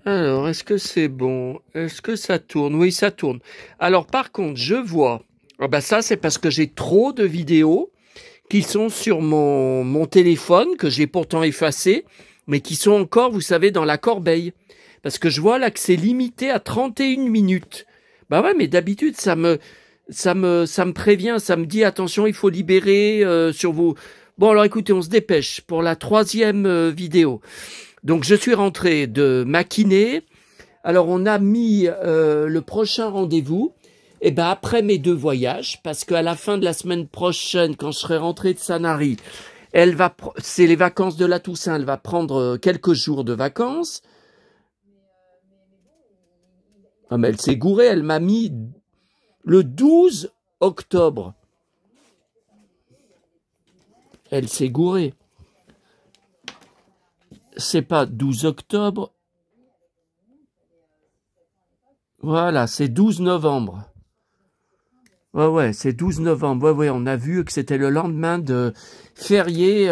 Alors, est-ce que c'est bon? Est-ce que ça tourne? Oui, ça tourne. Alors, par contre, je vois... Ah bah ça, c'est parce que j'ai trop de vidéos qui sont sur mon téléphone, que j'ai pourtant effacé, mais qui sont encore, vous savez, dans la corbeille. Parce que je vois là que c'est limité à 31 minutes. Bah ouais, mais d'habitude, ça me prévient, ça me dit, attention, il faut libérer sur vos... Bon, alors écoutez, on se dépêche pour la troisième vidéo. Donc, je suis rentré de ma kiné. Alors, on a mis le prochain rendez-vous. Et ben après mes deux voyages, parce qu'à la fin de la semaine prochaine, quand je serai rentré de Sanary, c'est les vacances de la Toussaint, elle va prendre quelques jours de vacances. Ah, mais elle s'est gourée, elle m'a mis le 12 octobre. Elle s'est gourée. C'est pas 12 octobre. Voilà, c'est 12 novembre. Ouais, c'est 12 novembre. Ouais, on a vu que c'était le lendemain de férié.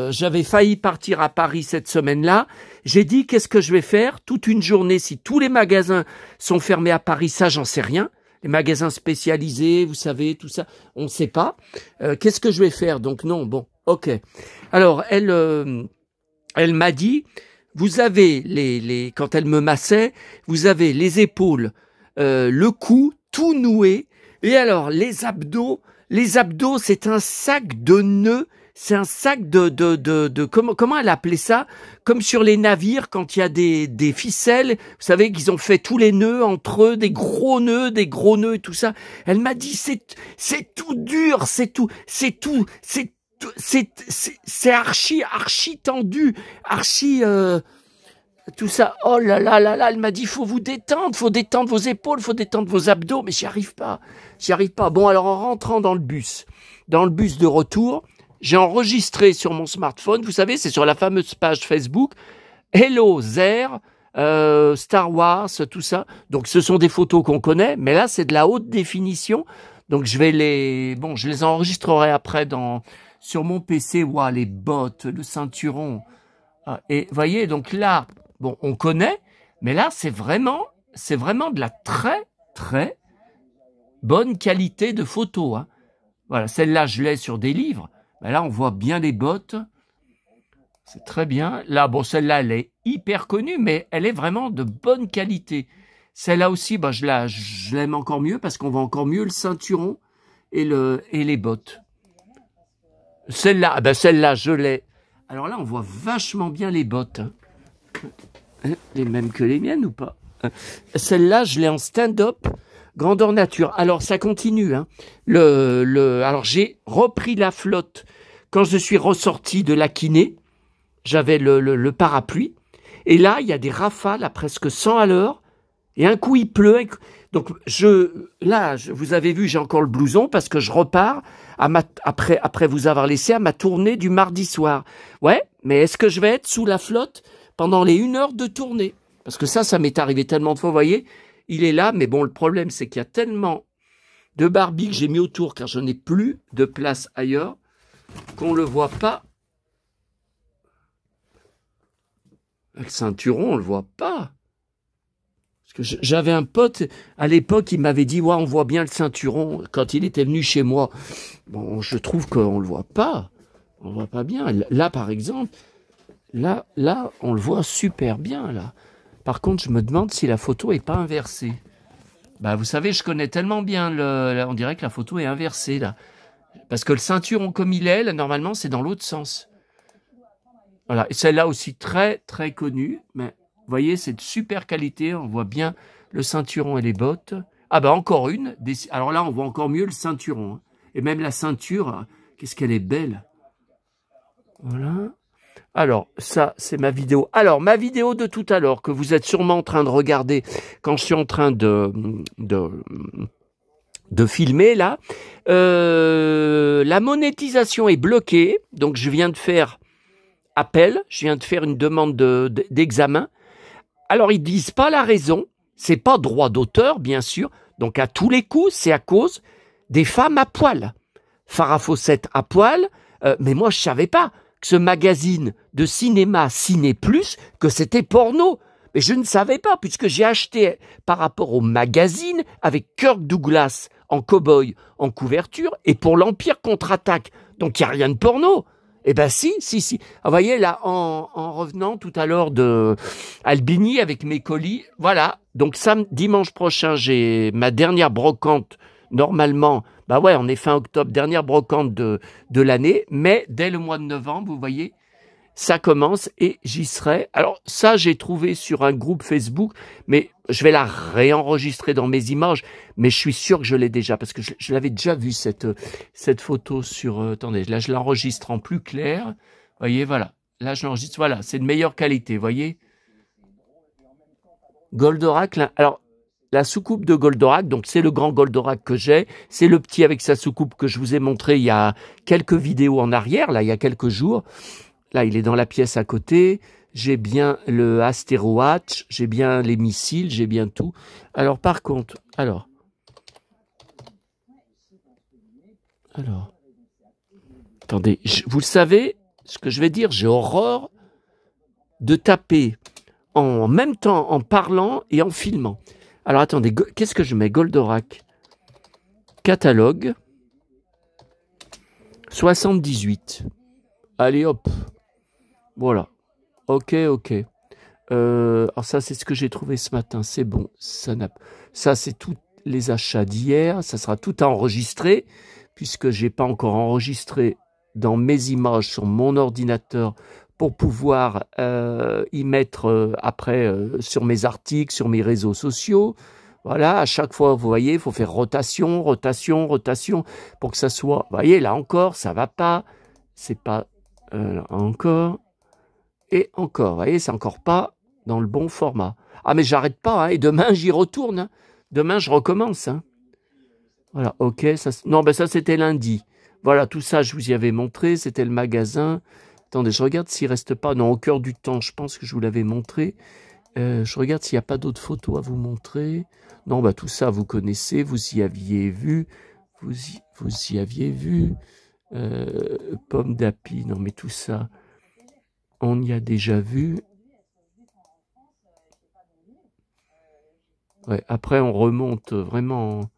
J'avais failli partir à Paris cette semaine-là. J'ai dit, qu'est-ce que je vais faire? Toute une journée, si tous les magasins sont fermés à Paris, ça, j'en sais rien. Les magasins spécialisés, vous savez, tout ça, on ne sait pas. Qu'est-ce que je vais faire? Donc non, bon, ok. Alors, elle m'a dit, vous avez quand elle me massait, vous avez les épaules, le cou, tout noué. Et alors, les abdos, c'est un sac de nœuds, c'est un sac comment elle appelait ça? Comme sur les navires, quand il y a des ficelles, vous savez qu'ils ont fait tous les nœuds entre eux, des gros nœuds et tout ça. Elle m'a dit, c'est tout dur, c'est archi tendu, tout ça, oh là là là là, elle m'a dit, faut détendre vos épaules, faut détendre vos abdos, mais j'y arrive pas. Bon, alors en rentrant dans le bus de retour, j'ai enregistré sur mon smartphone, vous savez, c'est sur la fameuse page Facebook, Hello Zer, Star Wars, tout ça. Donc ce sont des photos qu'on connaît, mais là c'est de la haute définition, donc je les enregistrerai après sur mon PC, ouah, les bottes, le ceinturon. Et voyez, donc là, bon, on connaît, mais là, c'est vraiment de la très, très bonne qualité de photo. Hein. Voilà, celle-là, je l'ai sur des livres. Mais là, on voit bien les bottes. C'est très bien. Là, bon, celle-là, elle est hyper connue, mais elle est vraiment de bonne qualité. Celle-là aussi, bah, je l'aime encore mieux parce qu'on voit encore mieux le ceinturon et les bottes. Celle-là, je l'ai. Alors là, on voit vachement bien les bottes. Les mêmes que les miennes ou pas? Celle-là, je l'ai en stand-up, grandeur nature. Alors, ça continue. Hein. Alors, j'ai repris la flotte quand je suis ressorti de la kiné. J'avais le parapluie. Et là, il y a des rafales à presque 100 à l'heure. Et un coup, il pleut. Donc, vous avez vu, j'ai encore le blouson parce que je repars après vous avoir laissé à ma tournée du mardi soir. Ouais, mais est-ce que je vais être sous la flotte pendant les 1 heure de tournée? Parce que ça m'est arrivé tellement de fois, vous voyez. Il est là, mais bon, le problème, c'est qu'il y a tellement de Barbie que j'ai mis autour, car je n'ai plus de place ailleurs, qu'on le voit pas. Le ceinturon, on le voit pas. Parce que j'avais un pote, à l'époque, il m'avait dit, ouais, on voit bien le ceinturon quand il était venu chez moi. Bon, je trouve qu'on le voit pas. On le voit pas bien. Là, par exemple, là, on le voit super bien, là. Par contre, je me demande si la photo est pas inversée. Bah, vous savez, je connais tellement bien on dirait que la photo est inversée, là. Parce que le ceinturon, comme il est, là, normalement, c'est dans l'autre sens. Voilà. Et celle-là aussi, très, très connue, mais vous voyez, c'est de super qualité. On voit bien le ceinturon et les bottes. Ah bah encore une. Alors là, on voit encore mieux le ceinturon. Hein. Et même la ceinture, qu'est-ce qu'elle est belle. Voilà. Alors, ça, c'est ma vidéo. Alors, ma vidéo de tout à l'heure, que vous êtes sûrement en train de regarder quand je suis en train de filmer, là. La monétisation est bloquée. Donc, je viens de faire appel. Je viens de faire une demande d'examen. Alors, ils disent pas la raison. C'est pas droit d'auteur, bien sûr. Donc, à tous les coups, c'est à cause des femmes à poil. Farah Fawcett à poil. Mais moi, je savais pas que ce magazine de cinéma Ciné Plus, que c'était porno. Mais je ne savais pas, puisque j'ai acheté par rapport au magazine avec Kirk Douglas en cow-boy en couverture et pour l'Empire contre-attaque. Donc il n'y a rien de porno. Eh ben si. Ah, vous voyez là, en revenant tout à l'heure de Albini avec mes colis, voilà. Donc dimanche prochain, j'ai ma dernière brocante. Normalement, bah ouais, on est fin octobre, dernière brocante de l'année. Mais dès le mois de novembre, vous voyez, ça commence et j'y serai. Alors ça, j'ai trouvé sur un groupe Facebook, mais je vais la réenregistrer dans mes images, mais je suis sûr que je l'ai déjà, parce que je l'avais déjà vu cette photo sur... attendez, là je l'enregistre en plus clair. Vous voyez, voilà. Là je l'enregistre, voilà, c'est de meilleure qualité, vous voyez. Goldorak, là, alors la soucoupe de Goldorak, donc c'est le grand Goldorak que j'ai, c'est le petit avec sa soucoupe que je vous ai montré il y a quelques vidéos en arrière, là il y a quelques jours. Là, il est dans la pièce à côté. J'ai bien le Astérowatch, j'ai bien les missiles, j'ai bien tout. Alors, par contre, attendez, vous le savez, ce que je vais dire, j'ai horreur de taper en même temps en parlant et en filmant. Alors, attendez, qu'est-ce que je mets? Goldorak, catalogue, 78. Allez, hop. Voilà. Ok. Alors ça, c'est ce que j'ai trouvé ce matin. C'est bon. Ça, c'est tous les achats d'hier. Ça sera tout à enregistrer, puisque j'ai pas encore enregistré dans mes images sur mon ordinateur pour pouvoir y mettre après sur mes articles, sur mes réseaux sociaux. Voilà, à chaque fois, vous voyez, il faut faire rotation, pour que ça soit... Vous voyez, là encore, ça va pas. C'est pas... encore... Et encore, vous voyez, c'est encore pas dans le bon format. Ah, mais j'arrête pas, hein, et demain, j'y retourne. Hein. Demain, je recommence. Hein. Voilà, ok. Non, ben ça, c'était lundi. Voilà, tout ça, je vous y avais montré. C'était le magasin. Attendez, je regarde s'il reste pas... Non, au cœur du temps, je pense que je vous l'avais montré. Je regarde s'il n'y a pas d'autres photos à vous montrer. Non, bah tout ça, vous connaissez. Vous y aviez vu. Vous y aviez vu. Pomme d'api. Non, mais tout ça... On y a déjà vu. Ouais, après, on remonte vraiment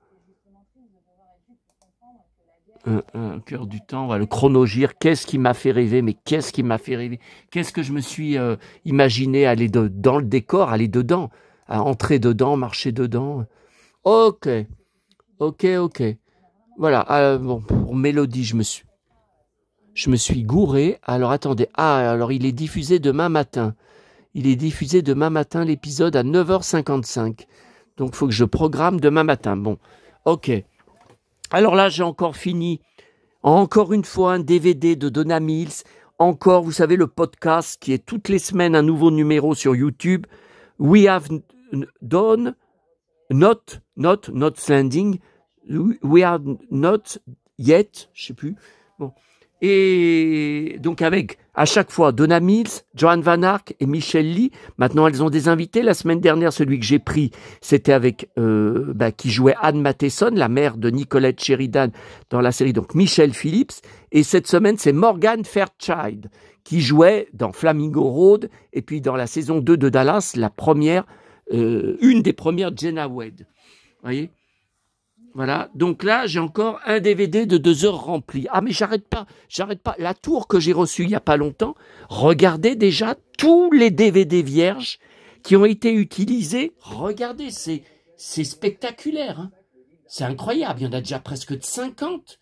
un cœur du temps. Voilà, le chronogire, qu'est-ce qui m'a fait rêver? Mais qu'est-ce qui m'a fait rêver? Qu'est-ce que je me suis imaginé aller dans le décor, aller dedans, à entrer dedans, marcher dedans. Ok. Voilà, bon, pour Mélodie, je me suis gouré. Alors, attendez. Ah, alors il est diffusé demain matin. L'épisode à 9h55. Donc, il faut que je programme demain matin. Bon, ok. Alors là, j'ai encore fini. Encore une fois, un DVD de Donna Mills. Encore, vous savez, le podcast qui est toutes les semaines un nouveau numéro sur YouTube. We have done not landing. We are not yet. Je sais plus. Bon. Et donc avec, à chaque fois, Donna Mills, Joan Van Ark et Michelle Lee. Maintenant, elles ont des invités. La semaine dernière, celui que j'ai pris, c'était avec, qui jouait Anne Matheson, la mère de Nicolette Sheridan dans la série, donc Michelle Phillips. Et cette semaine, c'est Morgan Fairchild, qui jouait dans Flamingo Road, et puis dans la saison 2 de Dallas, la première, une des premières Jenna Wade. Vous voyez? Voilà, donc là, j'ai encore un DVD de 2 heures rempli. Ah, mais j'arrête pas. La tour que j'ai reçue il y a pas longtemps, regardez déjà tous les DVD vierges qui ont été utilisés. Regardez, c'est spectaculaire. Hein. C'est incroyable, il y en a déjà presque de 50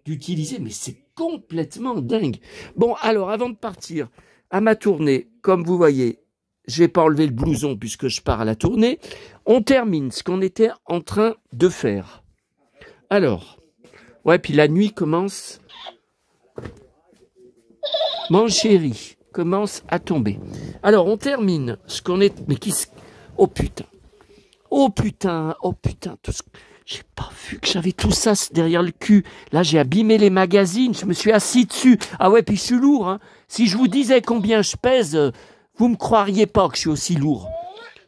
d'utilisés, mais c'est complètement dingue. Bon, alors, avant de partir à ma tournée, comme vous voyez, j'ai pas enlevé le blouson puisque je pars à la tournée, on termine ce qu'on était en train de faire. Alors, ouais, puis la nuit commence, mon chéri, commence à tomber. Alors, on termine ce qu'on est... Mais oh putain, j'ai pas vu que j'avais tout ça derrière le cul. Là, j'ai abîmé les magazines, je me suis assis dessus. Ah ouais, puis je suis lourd, hein. Si je vous disais combien je pèse, vous me croiriez pas que je suis aussi lourd.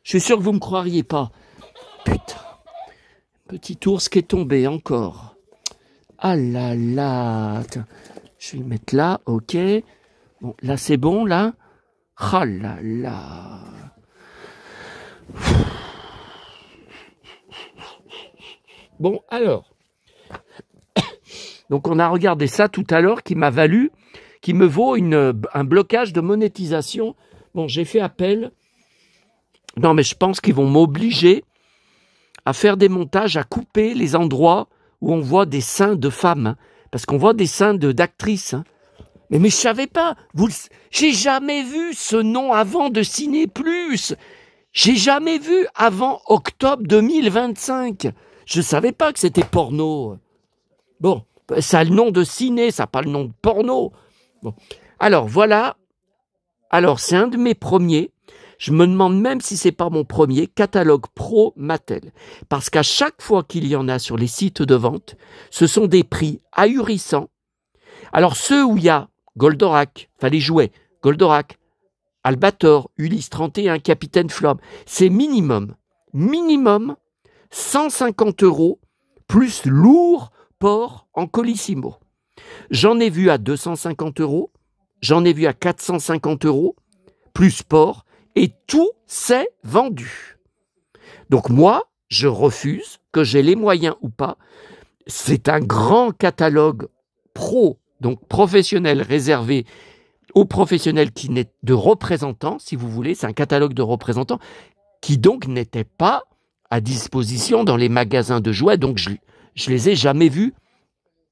Je suis sûr que vous me croiriez pas. Putain. Petit ours qui est tombé encore. Ah là là. Attends. Je vais le mettre là, ok. Bon, là c'est bon, là. Ah là là. Bon, alors, donc on a regardé ça tout à l'heure qui me vaut un blocage de monétisation. Bon, j'ai fait appel. Non, mais je pense qu'ils vont m'obliger à faire des montages, à couper les endroits où on voit des seins de femmes. Hein, parce qu'on voit des seins d'actrices. Hein. Mais je savais pas. J'ai jamais vu ce nom avant de Ciné Plus. J'ai jamais vu avant octobre 2025. Je savais pas que c'était porno. Bon, ça a le nom de ciné, ça n'a pas le nom de porno. Bon. Alors, voilà. Alors, c'est un de mes premiers. Je me demande même si c'est pas mon premier catalogue pro Mattel. Parce qu'à chaque fois qu'il y en a sur les sites de vente, ce sont des prix ahurissants. Alors, ceux où il y a Goldorak, enfin les jouets, Goldorak, Albator, Ulysse 31, Capitaine Flamme, c'est minimum 150 € plus lourd port en colissimo. J'en ai vu à 250 €, j'en ai vu à 450 € plus port, et tout s'est vendu. Donc moi, je refuse, que j'ai les moyens ou pas. C'est un grand catalogue pro, donc professionnel, réservé aux professionnels qui n'est de représentants, si vous voulez, c'est un catalogue de représentants qui donc n'était pas à disposition dans les magasins de jouets, donc je les ai jamais vus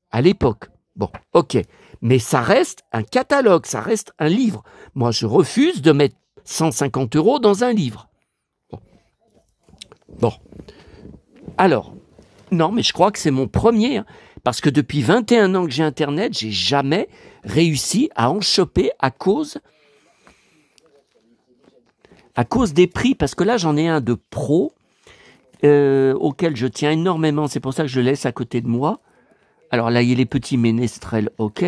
à l'époque. Bon, ok, mais ça reste un catalogue, ça reste un livre. Moi, je refuse de mettre 150 € dans un livre. Bon. Alors, non, mais je crois que c'est mon premier, hein, parce que depuis 21 ans que j'ai Internet, j'ai jamais réussi à en choper à cause des prix, parce que là, j'en ai un de pro, auquel je tiens énormément, c'est pour ça que je le laisse à côté de moi. Alors là, il y a les petits ménestrels, ok.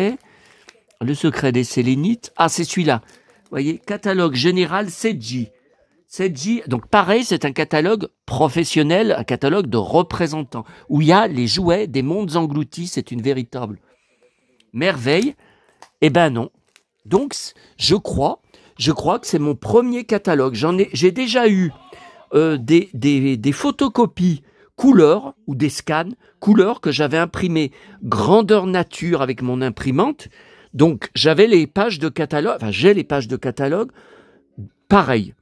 Le secret des Sélénites. Ah, c'est celui-là. Vous voyez, catalogue général Seiji. Seiji, donc pareil, c'est un catalogue professionnel, un catalogue de représentants, où il y a les jouets des mondes engloutis, c'est une véritable merveille. Eh ben non. Donc, je crois que c'est mon premier catalogue. J'ai déjà eu des photocopies couleurs ou des scans couleurs que j'avais imprimées grandeur nature avec mon imprimante. Donc, j'avais les pages de catalogue, enfin, j'ai les pages de catalogue, pareil,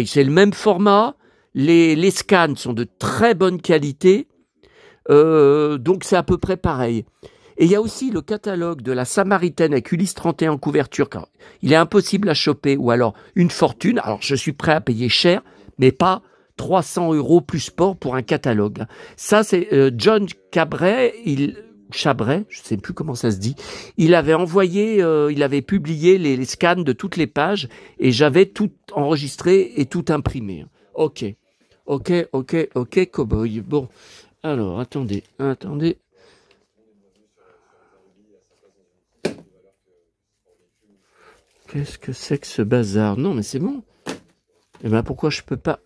c'est le même format, les scans sont de très bonne qualité, donc c'est à peu près pareil. Et il y a aussi le catalogue de la Samaritaine avec Ulysse 31 en couverture, car il est impossible à choper, ou alors une fortune, alors je suis prêt à payer cher, mais pas 300 € plus port pour un catalogue. Ça, c'est John Chabray, je ne sais plus comment ça se dit, il avait envoyé, il avait publié les scans de toutes les pages et j'avais tout enregistré et tout imprimé. Ok, cowboy. Bon, alors, attendez. Qu'est-ce que c'est que ce bazar? Non, mais c'est bon. Eh ben, pourquoi je peux pas?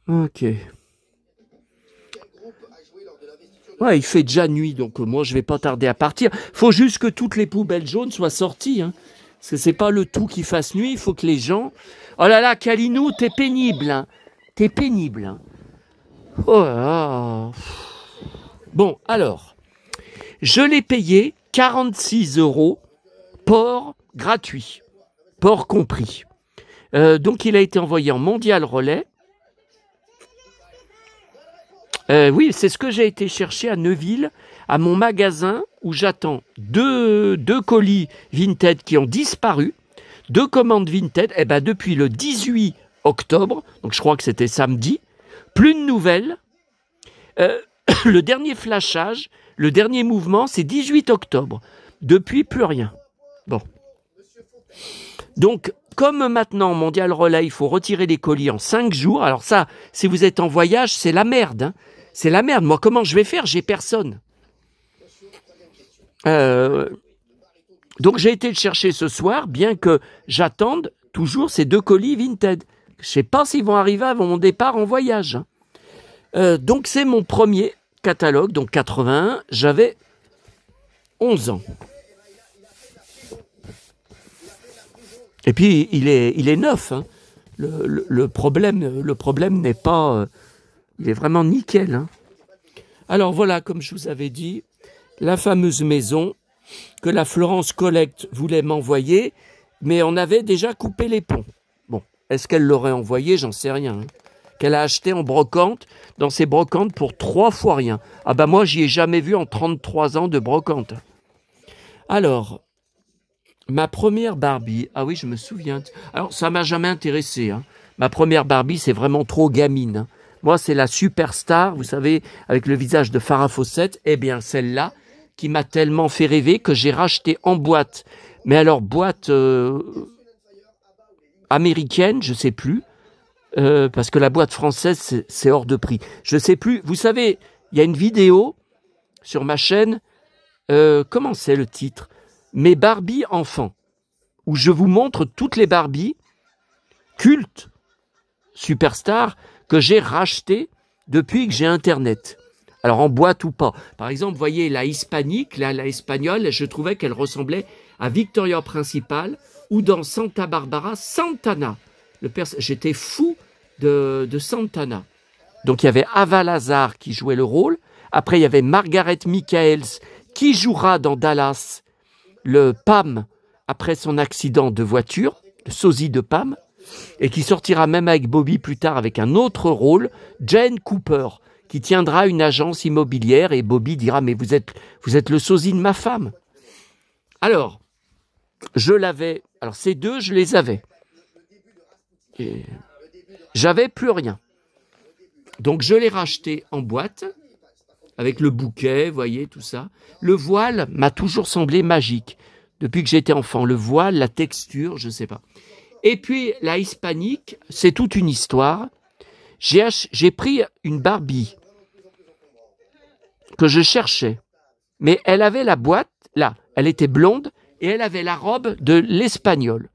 Ok. Ouais, il fait déjà nuit, donc moi je vais pas tarder à partir. Faut juste que toutes les poubelles jaunes soient sorties, hein. Parce que c'est pas le tout qui fasse nuit, il faut que les gens... Oh là là, Kalinou, t'es pénible, hein. T'es pénible, hein. Oh là là. Bon, alors, je l'ai payé 46 €, port gratuit, port compris. Donc il a été envoyé en Mondial Relais. Oui, c'est ce que j'ai été chercher à Neuville, à mon magasin où j'attends deux colis Vinted qui ont disparu, 2 commandes Vinted, et ben depuis le 18 octobre, donc je crois que c'était samedi, plus de nouvelles. Le dernier flashage, le dernier mouvement, c'est 18 octobre. Depuis, plus rien. Bon. Donc, comme maintenant, Mondial Relais, il faut retirer les colis en 5 jours, alors ça, si vous êtes en voyage, c'est la merde, hein. C'est la merde. Moi, comment je vais faire? J'ai personne. Donc, j'ai été le chercher ce soir, bien que j'attende toujours ces 2 colis Vinted. Je ne sais pas s'ils vont arriver avant mon départ en voyage. Donc, c'est mon premier catalogue. Donc, 81, j'avais 11 ans. Et puis, il est neuf. Hein. Le problème n'est pas... Il est vraiment nickel. Hein. Alors voilà, comme je vous avais dit, la fameuse maison que la Florence Collect voulait m'envoyer, mais on avait déjà coupé les ponts. Bon, est-ce qu'elle l'aurait envoyé? J'en sais rien. Hein. Qu'elle a acheté en brocante, dans ses brocantes pour 3 fois rien. Ah bah moi, j'y ai jamais vu en 33 ans de brocante. Alors, ma première Barbie, ah oui, je me souviens. Alors, ça m'a jamais intéressé. Hein. Ma première Barbie, c'est vraiment trop gamine. Hein. Moi, c'est la superstar, vous savez, avec le visage de Farah Fawcett. Eh bien, celle-là, qui m'a tellement fait rêver que j'ai racheté en boîte. Mais alors, boîte américaine, je sais plus. Parce que la boîte française, c'est hors de prix. Je sais plus. Vous savez, il y a une vidéo sur ma chaîne. Comment c'est le titre? Mes Barbies enfants. Où je vous montre toutes les Barbies cultes, superstars, que j'ai rachetées depuis que j'ai Internet. Alors en boîte ou pas. Par exemple, vous voyez la hispanique, là, la espagnole, je trouvais qu'elle ressemblait à Victoria Principal ou dans Santa Barbara, Santana. J'étais fou de Santana. Donc il y avait Ava Lazar qui jouait le rôle. Après il y avait Margaret Michaels qui jouera dans Dallas le Pam après son accident de voiture, le sosie de Pam, et qui sortira même avec Bobby plus tard avec un autre rôle, Jane Cooper, qui tiendra une agence immobilière et Bobby dira « mais vous êtes le sosie de ma femme ». Alors, je l'avais, alors ces deux, je les avais. Et j'avais plus rien. Donc je l'ai racheté en boîte, avec le bouquet, vous voyez, tout ça. Le voile m'a toujours semblé magique, depuis que j'étais enfant. Le voile, la texture, je ne sais pas. Et puis, la hispanique, c'est toute une histoire. J'ai pris une Barbie que je cherchais, mais elle avait la boîte, là, elle était blonde, et elle avait la robe de l'espagnol.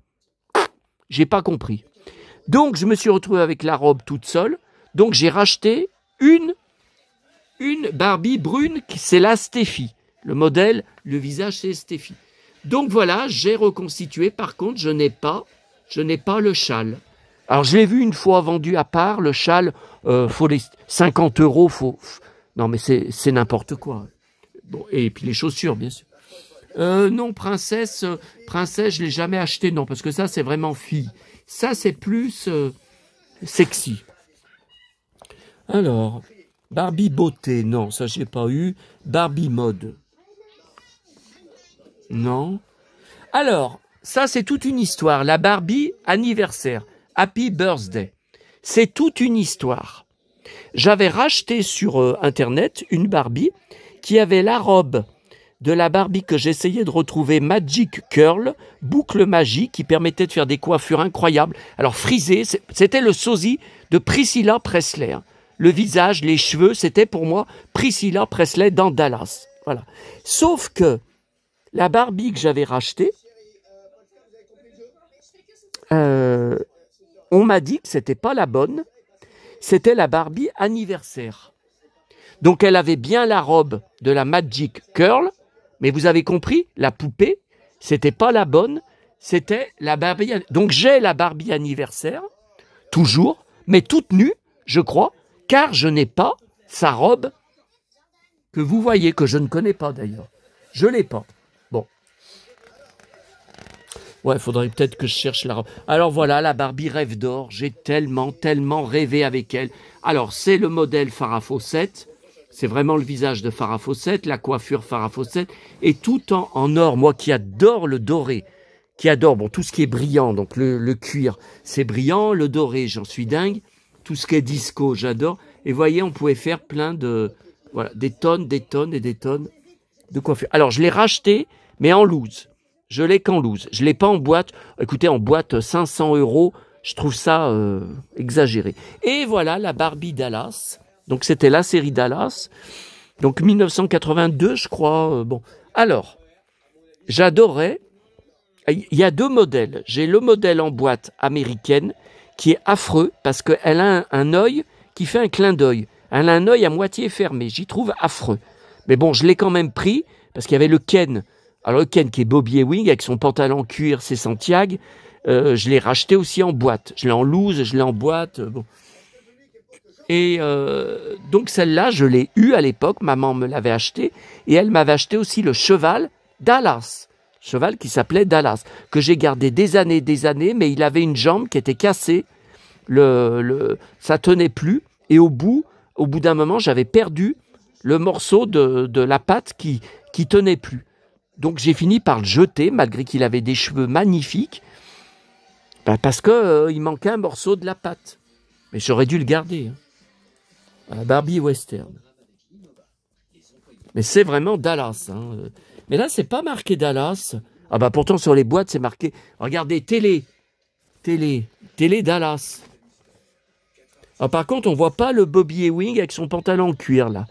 J'ai pas compris. Donc, je me suis retrouvé avec la robe toute seule. Donc, j'ai racheté une Barbie brune, c'est la Steffi. Le modèle, le visage, c'est Steffi. Donc, voilà, j'ai reconstitué. Par contre, je n'ai pas le châle. Alors, je l'ai vu une fois vendu à part. Le châle, faut les 50 €. Non, mais c'est n'importe quoi. Bon, et puis les chaussures, bien sûr. Non, princesse, je l'ai jamais acheté, non, parce que ça, c'est vraiment fille. Ça, c'est plus sexy. Alors, Barbie beauté, non, ça, je n'ai pas eu. Barbie mode. Non. Alors, ça, c'est toute une histoire. La Barbie anniversaire. Happy Birthday. C'est toute une histoire. J'avais racheté sur Internet une Barbie qui avait la robe de la Barbie que j'essayais de retrouver, Magic Curl, boucle magique qui permettait de faire des coiffures incroyables. Alors frisé, c'était le sosie de Priscilla Presley. Hein. Le visage, les cheveux, c'était pour moi Priscilla Presley dans Dallas. Voilà. Sauf que la Barbie que j'avais rachetée, on m'a dit que c'était pas la bonne, c'était la Barbie anniversaire. Donc elle avait bien la robe de la Magic Curl, mais vous avez compris, la poupée, c'était pas la bonne, c'était la Barbie. Donc j'ai la Barbie anniversaire, toujours, mais toute nue, je crois, car je n'ai pas sa robe que vous voyez, que je ne connais pas d'ailleurs. Je l'ai pas. Bon. Ouais, il faudrait peut-être que je cherche la robe. Alors voilà, la Barbie rêve d'or. J'ai tellement rêvé avec elle. Alors, c'est le modèle Farah Fawcett. C'est vraiment le visage de Farah Fawcett, la coiffure Farah Fawcett, et tout en or. Moi qui adore le doré, qui adore tout ce qui est brillant, donc le cuir, c'est brillant, le doré, j'en suis dingue. Tout ce qui est disco, j'adore. Et vous voyez, on pouvait faire plein de... Voilà, des tonnes et des tonnes de coiffure. Alors, je l'ai racheté, mais en loose. Je l'ai qu'en loose. Je ne l'ai pas en boîte. Écoutez, en boîte 500 €, je trouve ça exagéré. Et voilà la Barbie Dallas. Donc, c'était la série Dallas. Donc, 1982, je crois. Bon. Alors, j'adorais. Il y a 2 modèles. J'ai le modèle en boîte américaine qui est affreux parce qu'elle a un œil qui fait un clin d'œil. Elle a un œil à moitié fermé. J'y trouve affreux. Mais bon, je l'ai quand même pris parce qu'il y avait le Ken. Alors, le Ken qui est Bobby Ewing avec son pantalon cuir, c'est Santiago. Je l'ai racheté aussi en boîte. Je l'ai en loose, je l'ai en boîte. Bon. Et donc celle-là, je l'ai eue à l'époque, maman me l'avait acheté, et elle m'avait acheté aussi le cheval Dallas, cheval qui s'appelait Dallas, que j'ai gardé des années, mais il avait une jambe qui était cassée, ça tenait plus, et au bout d'un moment, j'avais perdu le morceau de la patte qui tenait plus. Donc j'ai fini par le jeter, malgré qu'il avait des cheveux magnifiques, parce que il manquait un morceau de la patte. Mais j'aurais dû le garder. Barbie Western. Mais c'est vraiment Dallas. Hein. Mais là, c'est pas marqué Dallas. Ah bah pourtant, sur les boîtes, c'est marqué... Regardez, télé Dallas. Ah, par contre, on voit pas le Bobby Ewing avec son pantalon en cuir, là.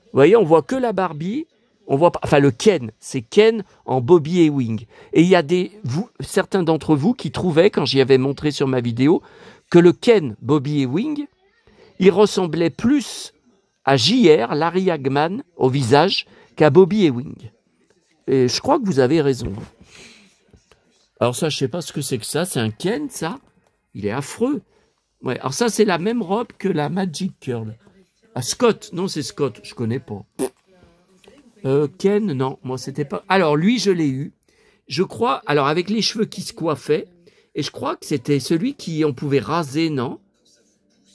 Vous voyez, on voit que la Barbie. On voit pas... Enfin, le Ken. C'est Ken en Bobby Ewing. Et il y a certains d'entre vous qui trouvaient, quand j'y avais montré sur ma vidéo, que le Ken Bobby Ewing, il ressemblait plus à J.R., Larry Hagman, au visage, qu'à Bobby Ewing. Et je crois que vous avez raison. Alors ça, je sais pas ce que c'est que ça. C'est un Ken, ça? Il est affreux. Ouais. Alors ça, c'est la même robe que la Magic Girl. Ah, Scott. Non, c'est Scott. Je connais pas. Ken, non. Moi, c'était pas... Alors, lui, je l'ai eu. Je crois... Alors, avec les cheveux qui se coiffaient. Et je crois que c'était celui qui on pouvait raser, non?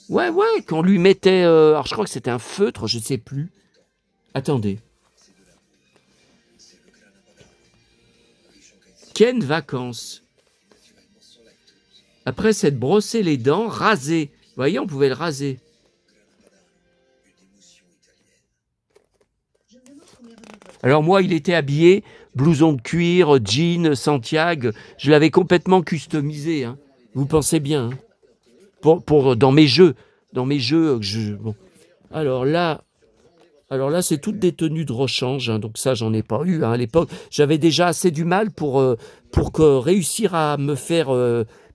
Ouais, qu'on lui mettait... alors, je crois que c'était un feutre, je ne sais plus. Attendez. Ken Vacances. Après s'être brossé les dents, rasé. Vous voyez, on pouvait le raser. Alors moi, il était habillé, blouson de cuir, jean, Santiago. Je l'avais complètement customisé. Hein. Vous pensez bien. Hein. Dans mes jeux. Bon. Alors là, c'est toutes des tenues de rechange. Hein, donc ça, j'en ai pas eu. Hein, à l'époque, j'avais déjà assez du mal pour réussir à me faire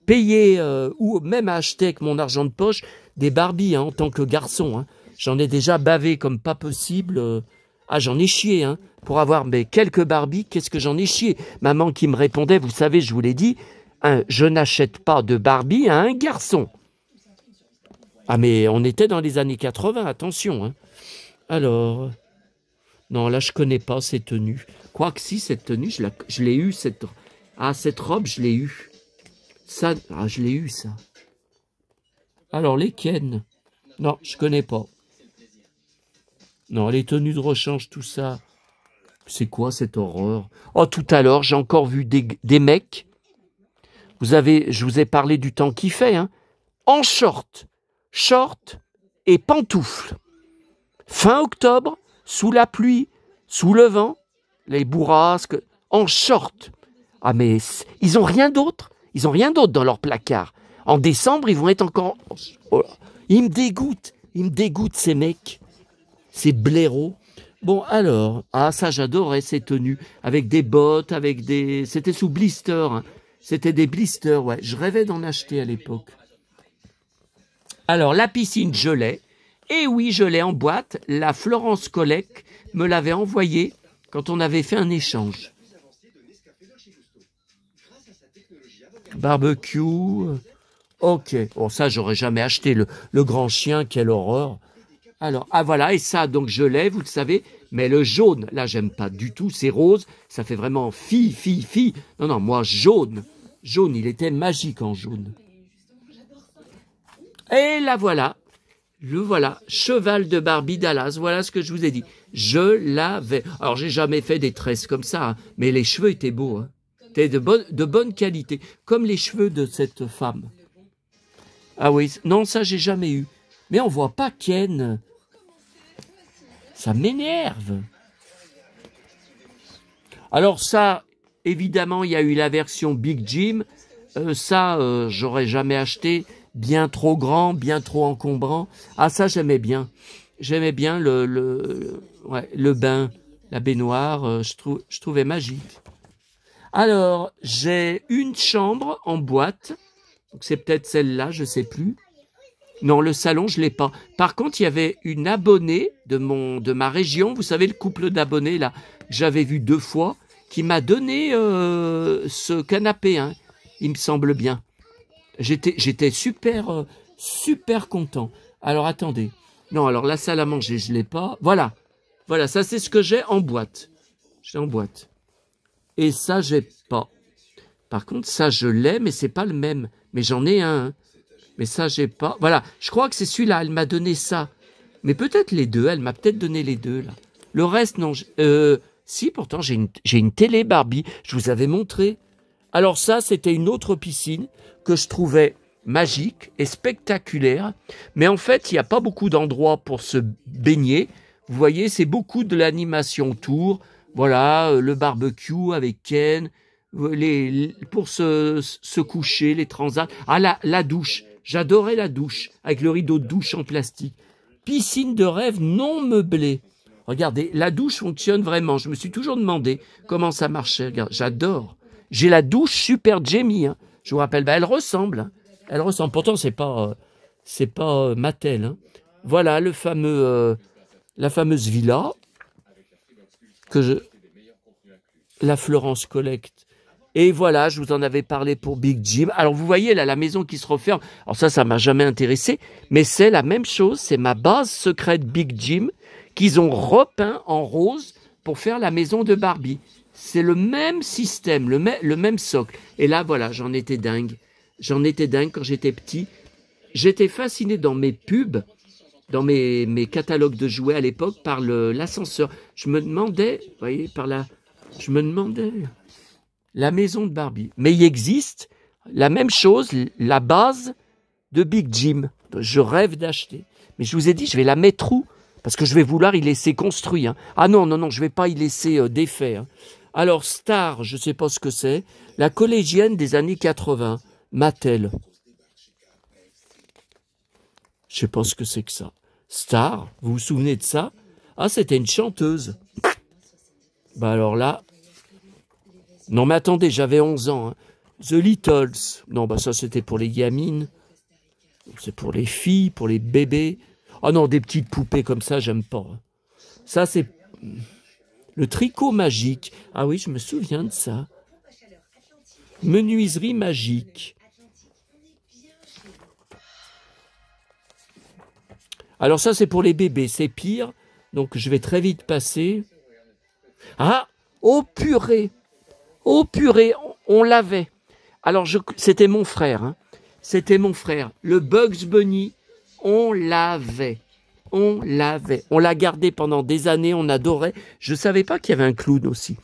payer ou même à acheter avec mon argent de poche des Barbies hein, en tant que garçon. Hein. J'en ai déjà bavé comme pas possible. J'en ai chié. Hein, pour avoir quelques Barbies, qu'est-ce que j'en ai chié. Maman qui me répondait, vous savez, je vous l'ai dit, hein, je n'achète pas de Barbie à un garçon. Ah mais on était dans les années 80, attention. Hein. Alors, non là je connais pas ces tenues. Quoique si, cette tenue, je l'ai eue. Cette robe, je l'ai eue. Ça, je l'ai eue ça. Alors les Ken, non, je connais pas. Non, les tenues de rechange, tout ça. C'est quoi cette horreur? Oh, tout à l'heure, j'ai encore vu des mecs. Je vous ai parlé du temps qu'il fait, hein, en short et pantoufles. Fin octobre, sous la pluie, sous le vent, les bourrasques, en short. Ah mais ils ont rien d'autre. Ils ont rien d'autre dans leur placard. En décembre, ils vont être encore... Oh, ils me dégoûtent ces mecs. Ces blaireaux. Bon, alors, ça j'adorais ces tenues, avec des bottes, c'était sous blister, hein. C'était des blisters, ouais. Je rêvais d'en acheter à l'époque. Alors, la piscine, je l'ai. Et oui, je l'ai en boîte. La Florence Collec me l'avait envoyée quand on avait fait un échange. Barbecue. Ok. Bon, ça, j'aurais jamais acheté. Le grand chien, quelle horreur. Alors, voilà, et ça, donc je l'ai, vous le savez, mais le jaune, là, j'aime pas du tout, c'est rose, ça fait vraiment fille. Non, moi, jaune, il était magique en jaune. Et là, voilà, cheval de Barbie Dallas, voilà ce que je vous ai dit. Je l'avais. Alors, j'ai jamais fait des tresses comme ça, hein, mais les cheveux étaient beaux, hein, étaient de bonne qualité, comme les cheveux de cette femme. Ah oui, non, ça, j'ai jamais eu. Mais on voit pas Ken. Ça m'énerve. Alors ça, évidemment, il y a eu la version Big Jim. J'aurais jamais acheté. Bien trop grand, bien trop encombrant. Ah, ça, j'aimais bien. J'aimais bien le bain, la baignoire. Je trouvais magique. Alors, j'ai une chambre en boîte. C'est peut-être celle-là, je sais plus. Non, le salon, je l'ai pas. Par contre, il y avait une abonnée de ma région, vous savez, le couple d'abonnés, là, que j'avais vu 2 fois, qui m'a donné ce canapé, hein, il me semble bien. J'étais super content. Alors, attendez. Non, alors la salle à manger, je l'ai pas. Voilà. Voilà, ça, c'est ce que j'ai en boîte. J'ai en boîte. Et ça, j'ai pas. Par contre, ça, je l'ai, mais c'est pas le même. Mais j'en ai un. Hein. Mais ça, j'ai pas. Voilà, je crois que c'est celui-là. Elle m'a donné ça. Mais peut-être les deux. Elle m'a peut-être donné les deux, là. Le reste, non. Si, pourtant, j'ai une télé Barbie. Je vous avais montré. Alors ça, c'était une autre piscine que je trouvais magique et spectaculaire. Mais en fait, il n'y a pas beaucoup d'endroits pour se baigner. Vous voyez, c'est beaucoup de l'animation autour. Voilà, le barbecue avec Ken, pour se coucher, les transats. Ah, la douche. J'adorais la douche, avec le rideau de douche en plastique. Piscine de rêve non meublée. Regardez, la douche fonctionne vraiment. Je me suis toujours demandé comment ça marchait. Regarde, j'adore. J'ai la douche Super Jamie. Hein. Je vous rappelle, elle ressemble. Hein. Elle ressemble. Pourtant, c'est pas Mattel. Hein. Voilà le fameux, la fameuse villa la Florence Collect. Et voilà, je vous en avais parlé pour Big Jim. Alors, vous voyez, là, la maison qui se referme. Alors ça m'a jamais intéressé. Mais c'est la même chose. C'est ma base secrète Big Jim qu'ils ont repeint en rose pour faire la maison de Barbie. C'est le même système, le même socle. Et là, voilà, j'en étais dingue. J'en étais dingue quand j'étais petit. J'étais fasciné dans mes pubs, dans mes catalogues de jouets à l'époque, par l'ascenseur. Je me demandais, vous voyez, je me demandais la maison de Barbie. Mais il existe la même chose, la base de Big Jim. Je rêve d'acheter. Mais je vous ai dit, je vais la mettre où? Parce que je vais vouloir y laisser construit. Hein. Ah non, je vais pas y laisser défait. Hein. Alors, Star, je sais pas ce que c'est. La collégienne des années 80. Mattel. Je sais pas ce que c'est que ça. Star, vous vous souvenez de ça? Ah, c'était une chanteuse. Bah alors là... Non mais attendez, j'avais 11 ans. Hein. The Littles. Non, bah ça c'était pour les gamines. C'est pour les filles, pour les bébés. Ah non, des petites poupées comme ça, j'aime pas. Hein. Ça c'est... Le tricot magique. Ah oui, je me souviens de ça. Menuiserie magique. Alors ça, c'est pour les bébés. C'est pire. Donc, je vais très vite passer. Ah! Oh purée! Oh purée! On l'avait. Alors, c'était mon frère. Hein. C'était mon frère. Le Bugs Bunny, on l'avait. On l'avait. On l'a gardé pendant des années. On adorait. Je ne savais pas qu'il y avait un clown aussi.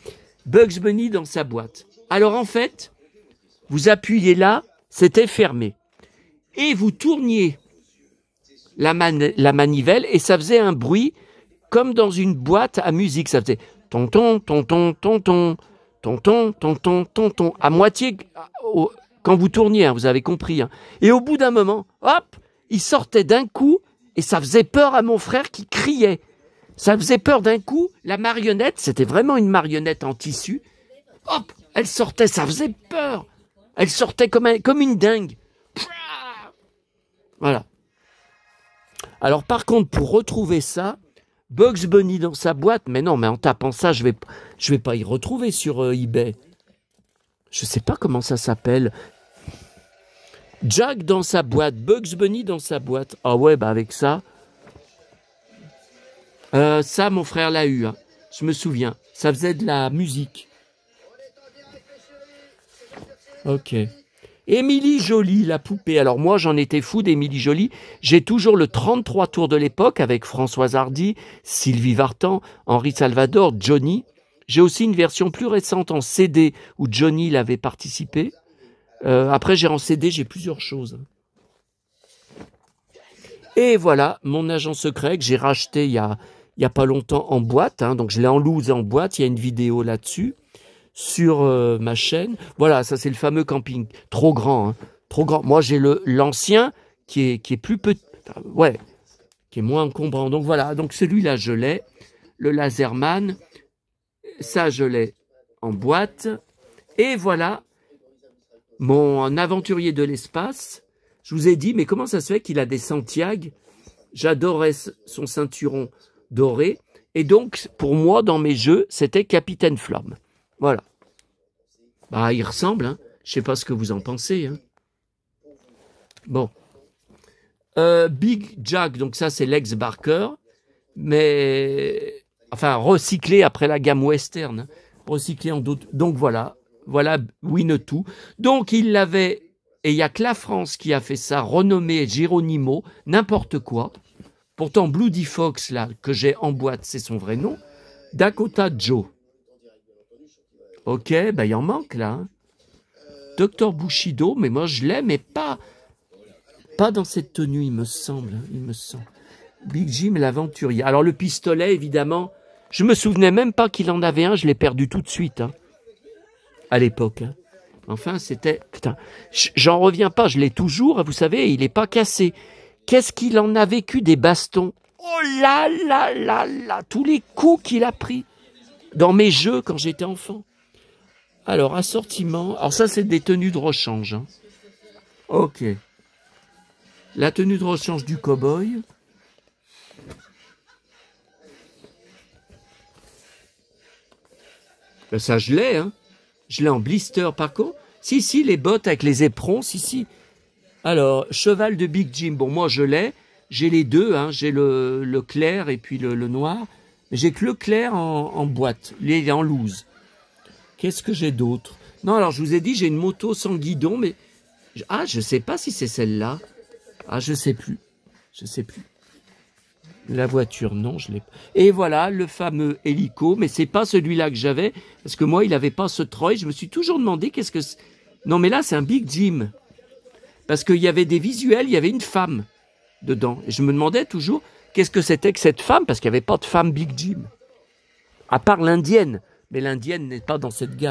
Bugs Bunny dans sa boîte. Alors, en fait, vous appuyez là, c'était fermé. Et vous tourniez la manivelle et ça faisait un bruit comme dans une boîte à musique. Ça faisait tonton, tonton, tonton, tonton, tonton, tonton. À moitié, quand vous tourniez, hein, vous avez compris. Hein. Et au bout d'un moment, hop, il sortait d'un coup et ça faisait peur à mon frère qui criait. Ça faisait peur d'un coup. La marionnette, c'était vraiment une marionnette en tissu. Hop, elle sortait, ça faisait peur. Elle sortait comme une dingue. Voilà. Alors par contre, pour retrouver ça, Bugs Bunny dans sa boîte, mais non, mais en tapant ça, je vais pas y retrouver sur eBay. Je sais pas comment ça s'appelle. Jack dans sa boîte, Bugs Bunny dans sa boîte. Ah ouais, bah avec ça. Ça, mon frère l'a eu, hein. Je me souviens. Ça faisait de la musique. Ok. Émilie Joly, la poupée. Alors moi, j'en étais fou d'Émilie Joly. J'ai toujours le 33 tours de l'époque avec Françoise Hardy, Sylvie Vartan, Henri Salvador, Johnny. J'ai aussi une version plus récente en CD où Johnny l'avait participé. Après, j'ai en CD, j'ai plusieurs choses. Et voilà, mon agent secret que j'ai racheté il y a pas longtemps en boîte. Hein, donc je l'ai en loose en boîte, il y a une vidéo là-dessus. Sur ma chaîne. Voilà, ça c'est le fameux camping. Trop grand, hein, trop grand. Moi j'ai l'ancien qui est plus petit, ouais, qui est moins encombrant. Donc voilà, donc celui-là je l'ai. Le Laserman, ça je l'ai en boîte. Et voilà, mon aventurier de l'espace. Je vous ai dit, mais comment ça se fait qu'il a des Santiago? J'adorais son ceinturon doré. Et donc, pour moi, dans mes jeux, c'était Capitaine Flamme. Voilà. Bah, il ressemble, hein. Je sais pas ce que vous en pensez, hein. Bon. Big Jack, donc ça c'est l'ex-Barker, mais enfin recyclé après la gamme western, recyclé en d'autres. Donc voilà Winnetou. Donc il l'avait, et il n'y a que la France qui a fait ça, renommé Geronimo, n'importe quoi. Pourtant Bloody Fox, là, que j'ai en boîte, c'est son vrai nom, Dakota Joe. Ok, ben il en manque là. Hein. Dr Bushido, mais moi je l'aime, mais pas dans cette tenue, il me semble. Big Jim l'aventurier. Alors le pistolet, évidemment, je me souvenais même pas qu'il en avait un, je l'ai perdu tout de suite, hein, à l'époque. Hein. Enfin, c'était... Putain, j'en reviens pas, je l'ai toujours, vous savez, il n'est pas cassé. Qu'est-ce qu'il en a vécu des bastons? Oh là là là là, tous les coups qu'il a pris dans mes jeux quand j'étais enfant. Alors, assortiment, alors ça c'est des tenues de rechange. Hein. Ok. La tenue de rechange du cow-boy. Ben ça, je l'ai, hein. Je l'ai en blister, par contre. Si, les bottes avec les éperons, si. Alors, cheval de Big Jim. Bon, moi, je l'ai. J'ai les deux, hein. J'ai le clair et puis le noir. Mais j'ai que le clair en boîte. Il est en loose. Qu'est-ce que j'ai d'autre? Non, alors, je vous ai dit, j'ai une moto sans guidon, mais... Ah, je sais pas si c'est celle-là. Ah, je sais plus. La voiture, non, je l'ai pas. Et voilà, le fameux hélico, mais c'est pas celui-là que j'avais, parce que moi, il avait pas ce Troy. Je me suis toujours demandé qu'est-ce que... Non, mais là, c'est un Big Jim. Parce qu'il y avait des visuels, il y avait une femme dedans. Et je me demandais toujours qu'est-ce que c'était que cette femme, parce qu'il n'y avait pas de femme Big Jim. À part l'indienne. Mais l'indienne n'est pas dans cette gamme.